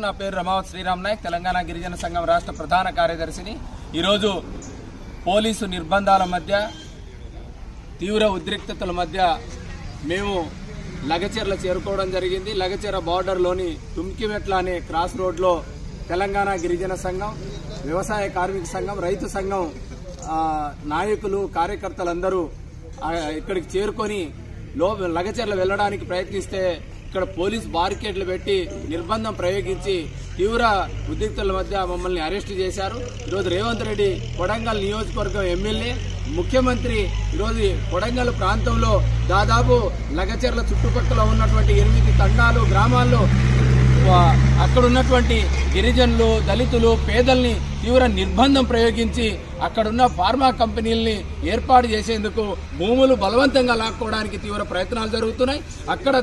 నా పేరు రమావత్ శ్రీరామ్ నాయక్, తెలంగాణ గిరిజన సంఘం రాష్ట్ర ప్రధాన కార్యదర్శిని. ఈరోజు పోలీసు నిర్బంధాల మధ్య, తీవ్ర ఉద్రిక్తతల మధ్య మేము లగచెర్ల చేరుకోవడం జరిగింది. లగచెర బార్డర్లోని తుమ్కిమెట్ల అనే క్రాస్ రోడ్లో తెలంగాణ గిరిజన సంఘం, వ్యవసాయ కార్మిక సంఘం, రైతు సంఘం నాయకులు, కార్యకర్తలందరూ ఇక్కడికి చేరుకొని లగచెర్ల వెళ్లడానికి ప్రయత్నిస్తే ఇక్కడ పోలీస్ బారికేడ్లు పెట్టి నిర్బంధం ప్రయోగించి తీవ్ర ఉద్రిక్తల మధ్య మమ్మల్ని అరెస్టు చేశారు. ఈరోజు రేవంత్ రెడ్డి కొడంగల్ నియోజకవర్గం ఎమ్మెల్యే, ముఖ్యమంత్రి ఈరోజు కొడంగల్ ప్రాంతంలో దాదాపు లగచెర్ల చుట్టుపక్కల ఉన్నటువంటి 8 తండాలు, గ్రామాల్లో అక్కడ ఉన్నటువంటి గిరిజనులు, దళితులు, పేదల్ని తీవ్ర నిర్బంధం ప్రయోగించి అక్కడున్న ఫార్మా కంపెనీల్ని ఏర్పాటు చేసేందుకు భూములు బలవంతంగా లాక్కోవడానికి తీవ్ర ప్రయత్నాలు జరుగుతున్నాయి. అక్కడ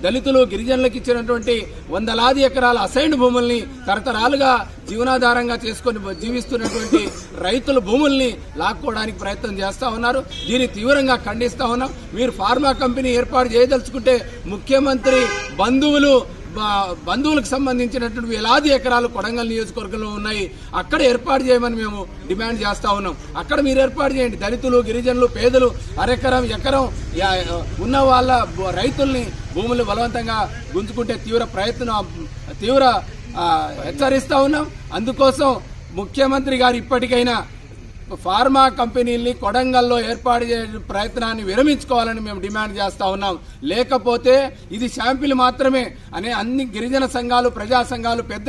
దళితులు, గిరిజనులకు ఇచ్చినటువంటి వందలాది ఎకరాల అసైన్డ్ భూముల్ని తరతరాలుగా జీవనాధారంగా చేసుకుని జీవిస్తున్నటువంటి రైతుల భూముల్ని లాక్కోవడానికి ప్రయత్నం చేస్తా ఉన్నారు. దీన్ని తీవ్రంగా ఖండిస్తా ఉన్నాం. మీరు ఫార్మా కంపెనీ ఏర్పాటు చేయదలుచుకుంటే ముఖ్యమంత్రి బంధువులకు సంబంధించినటువంటి వేలాది ఎకరాలు కొడంగల్ నియోజకవర్గంలో ఉన్నాయి. అక్కడ ఏర్పాటు చేయమని మేము డిమాండ్ చేస్తా ఉన్నాం. అక్కడ మీరు ఏర్పాటు చేయండి. దళితులు, గిరిజనులు, పేదలు అరెకరం, ఎకరం ఉన్న వాళ్ళ రైతుల్ని భూములు బలవంతంగా గుంజుకుంటే తీవ్ర హెచ్చరిస్తా ఉన్నాం. అందుకోసం ముఖ్యమంత్రి గారు ఇప్పటికైనా ఫార్మా కంపెనీల్ని కొడంగల్లో ఏర్పాటు చేసే ప్రయత్నాన్ని విరమించుకోవాలని మేము డిమాండ్ చేస్తా ఉన్నాం. లేకపోతే ఇది శాంపిల్ మాత్రమే అనే అన్ని గిరిజన సంఘాలు, ప్రజా సంఘాలు, పెద్ద